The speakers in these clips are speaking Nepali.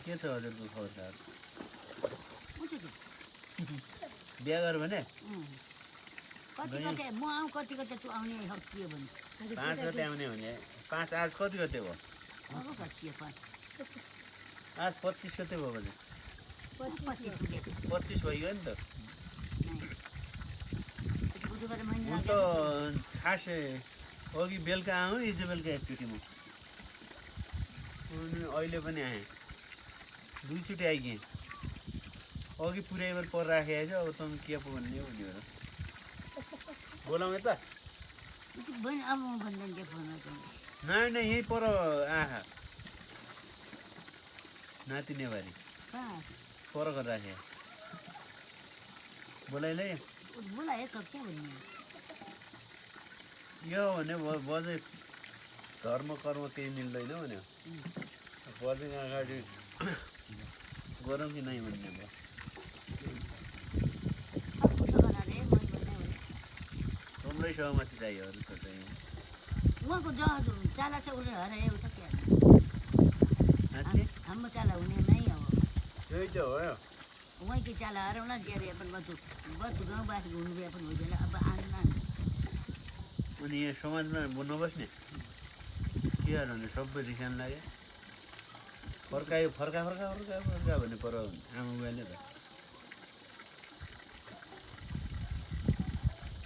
के छ हजुरको खबरदार हुन्छ कि बिहा गर भने कति कति म आउँ कति कति तँ आउने हो के भने 5 गते आउने भने 5 आज कति गते भयो अब कति 5 आज 25 गते भयो भने 25 भइगयो नि त बुधबार महिना हुन त खासै अघि बेलुका आउँ हिजो बेलुका एकचोटि म अनि अहिले पनि आएँ दुईचोटि आइगएँ अघि पुरै बेर पर राखेको छ अब तँ के पो भन्ने हो भनेर बोलाउँ यता बहिनी अब म भन्दैन के फोन नाइ नै यहीँ पर आहा नाति नेवारी कहाँ पर गरेर राखेँ बोलाइलै बोलाए त के भन्ने यो भने बजै धर्म कर्म केही मिल्दैन भन्यो बजेको अगाडि गरौँ कि नै भन्ने भयो तम्रै सहमति चाहियो अरू त चाहिँ उहाँको जहाज चाला छ उसले हरायो उता के नाच्चे हाम्रो चाला हुने नै अब त्यही त हो उहाँकै चाला हराउला जेरे अपन बच्चु गाउँवासीको हुनु भए पनि हुँदैन अब आएन अनि यहाँ समाजमा नबस्ने के भने सबै रिसान लाग्यो फर्कायो फर्का भने पर आमा बुवाले त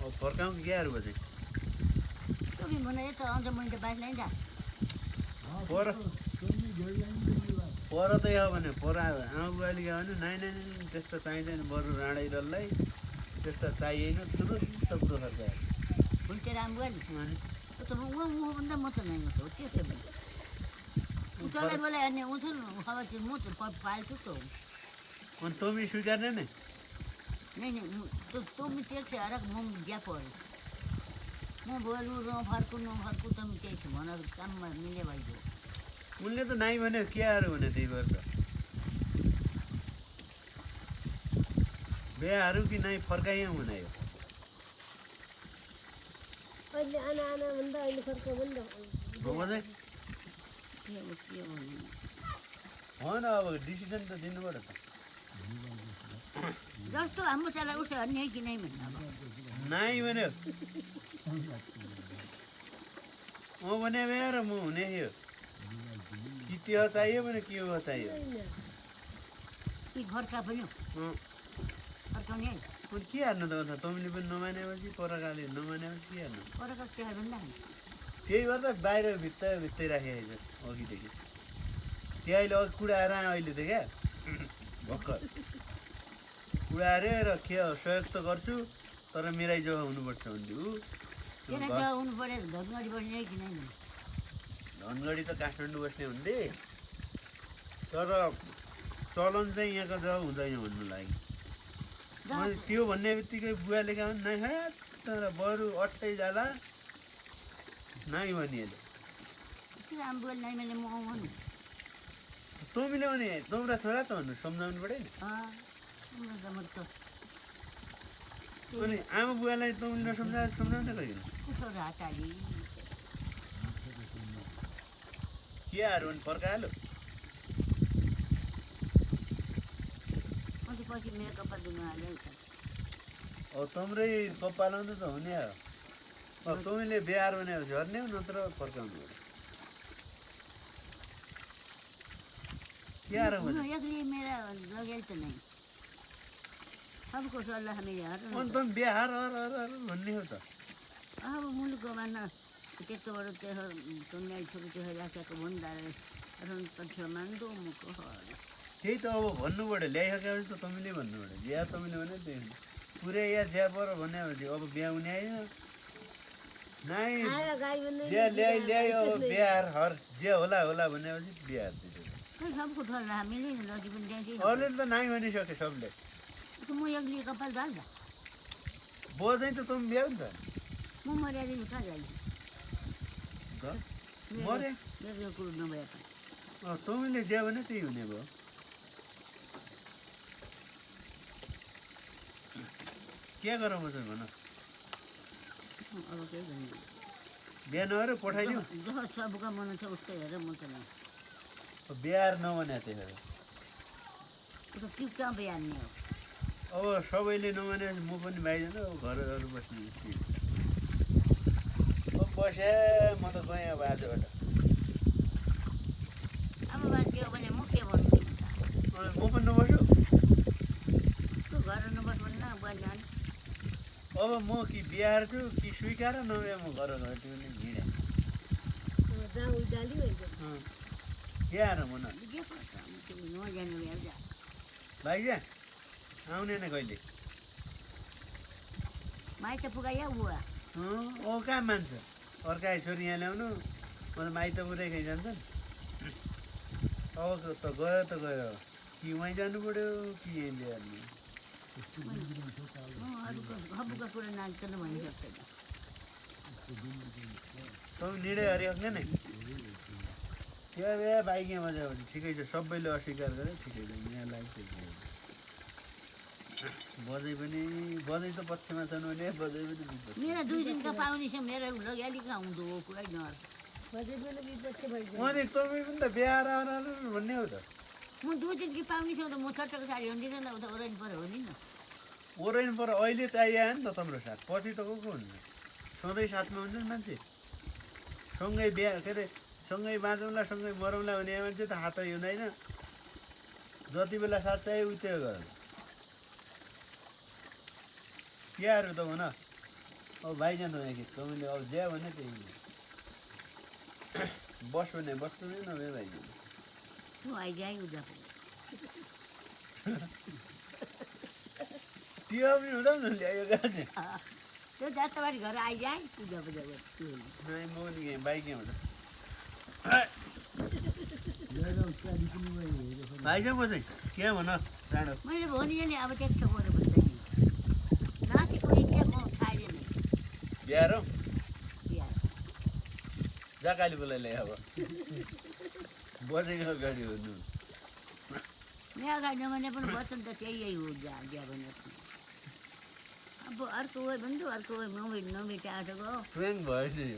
अब फर्काउँ कि क्या चाहिँ तँ भने यता आउँछ मैले त बाइक ल्याइन्छ पर त यो भने पर आमा बुवाले गयो भने नाइ त्यस्तो चाहिँदैन बरु राँडै डल्लै त्यस्तो चाहिएन तुरुन्त कुरो फर्कायो हुन्थ्यो राम्रो नि अनि त भन्दा म त नै हो त्यसो भने चलाइ बोलाइ अनि उँछ अब चाहिँ म त पाल्छु त अनि तँमी स्वीकार्ने नै नहीं तुम त्यसै हरक म ग्याप हो म बोल्नु फर्कु तुम त्यही भन काममा मिले भइदियो उनले त नाइ भन्यो के आएर भने त्यही भएर त बिहाहरू कि नाइ फर्काइयो बनायो अहिले आना भन्दा अहिले फर्क भन्दा बजै के भन्नु हो न अब डिसिजन त दिनु पर्यो त जस्तो हाम्रो चाला उसो हर्ने कि नै भन्नु अब नाइ भन्यो भने बेर म हुने थियो कि त्यो चाहियो भने के हो चाहियो कि फर्का पनि फर्काउने अनि के हार्नु त अन्त तमीले पनि नमानेपछि परकाले नमानेपछि के हार्नु फर्का के भन्दा त्यही भएर त बाहिर भित्तै राखेको छ अघिदेखि त्यो अहिले अघि कुडाएर अहिले त क्या भर्खर कुडाएर र के सहयोग त गर्छु तर मेरै जग्गा हुनुपर्छ भन्थ्यो हुनु पऱ्यो धनगढी बस्ने कि नै धनगढी त काठमाडौँ बस्ने हुन्थे तर चलन चाहिँ यहाँको जग्गा हुँदैन भन्नु लागि मैले त्यो भन्ने बित्तिकै बुवाले कहाँ नै है तर बरु अट्टै जाला नाइ भनिहाल्यो राम्रो नै मैले म आउँ नि तमीले भने तम्रा छोरा त भन्नु सम्झाउनु पऱ्यो नि अनि आमा बुवालाई तमीले सम्झाउनु कहिलेन के आएर भने फर्काहाल्यो पछि मेरो कपाल दुनु हाल्यो अब तम्रै कपालाउनु त हुने हो अब तमीले बिहार भनेपछि झर्ने हो नत्र फर्काउनु पऱ्यो के आएर एक्लै मेरा लगेल त नै सबको सल्लाह मेरो अनि तँ बिहार भन्ने हो त अब मुलुकको मान्न त्यस्तोबाट त्यसो तुन्याइ छोरी त्यसो राखेको भन्दा मान्दो मुखो त्यही त अब भन्नु पऱ्यो ल्याइसकेपछि त तमीले भन्नु पऱ्यो ज्या तमीले भने त्यही पुरै या ज्या पर भनेपछि अब बिहा हुने आएन नाइ ज्या ल्याइ अब बिहार हर जे होला भनेपछि बिहार सबको सल्लाह मिल्यो नि लजी पनि ल्याइदियो अरूले त नाइ भनिसक्यो सबले म एक्लै कपाल धाल्दा बजै त तँ बिहा नि त म मर्यादिनु कहाँ जाइदिनु मरे मेरो कुरो नभए तमीले ज्या भने त्यही हुने भयो के गरौँ चाहिँ भन अब केही भन्नु बिहा नगरेर पठाइदिउँ जहाँ सबका मन छ उस्तै हेरेर म त बिहार नभने त्यही तो क्यों कहाँ बयान नहीं हो अब सबैले नमाने म पनि भाइजान अब घरहरू बस्ने अब बसे म त गएँ अब आजबाट अब बात के हो भने म के भन्नु म पनि नबस्छु तँ घर नबस भन्न बुहारी जाने अब म कि बिहार छु कि स्वीकार नभए म घर त्यो नि हिँडेँ जहाँ उजाली हुन्छ के आएर मन के पर्छ नजाने भएर जा भाइजा आउने नै कहिले माइत पुगाइया बुवा ओ कहाँ मान्छ अर्का छोरी यहाँ ल्याउनु म त माइत पुऱ्याइ जान्छ अब त गयो कि उहीँ जानु पऱ्यो कि यहीँ ल्याउने अरूको कुरा नाच्दैन भनिसक्दैन तपाईँ निर्णय गरिराख्ने नै त्यो बे बाइक यहाँ मजा भने ठिकै छ सबैले अस्वीकार गरे ठिकै छ यहाँलाई बजै पनि बजै त पक्षमा छन् भने बजै पनि विपक्ष मेरा 2 दिन का पाउने छ मेरो लग्याली कहाँ हुँदो हो पुरै नर बजे पनि विपक्ष भइसक्यो अनि तपाईँ पनि त बिहा भन्ने हो त म 2 दिन कि पाउने छ त म चट्टको साडी हुँदिनँ न उता ओरेन्ज पर हो नि न ओरेन पर अहिले चाहियो नि त तम्रो साथ पछि त को हुन्छ सधैँ साथमा हुन्छ नि मान्छे सँगै बिहा के अरे सँगै बाँचौँला सँगै मरौँला भने मान्छे त हातै हुँदैन जति बेला साथ चाहियो उतै गर केहरू त हुन अब भाइजान त यहाँ तपाईँले अब ज्या भने त्यही बस भने बस्नु नै नभए भाइजान तँ आइजाइ उता त्यो पनि हुँदैन ल्यायो गएको चाहिँ त्यो जातबारी घर आइजाइ पूजा पूजा गर्छु नै म पनि गएँ बाइक यहाँ भाइजान बसै के भन चाँडो मैले भनियो नि अब त्यस्तो गऱ्यो भने नि नातिको इच्छा म खाइदिएन बिहा र बिहा जा कालीबोलाई ल्याए अब बजेको गाडी हुनु यहाँ अगाडि नभने पनि वचन त त्यही हो बिहा भने अब अर्को हो भने अर्को हो नभेट्या आएको गयो ट्रेन भयो नि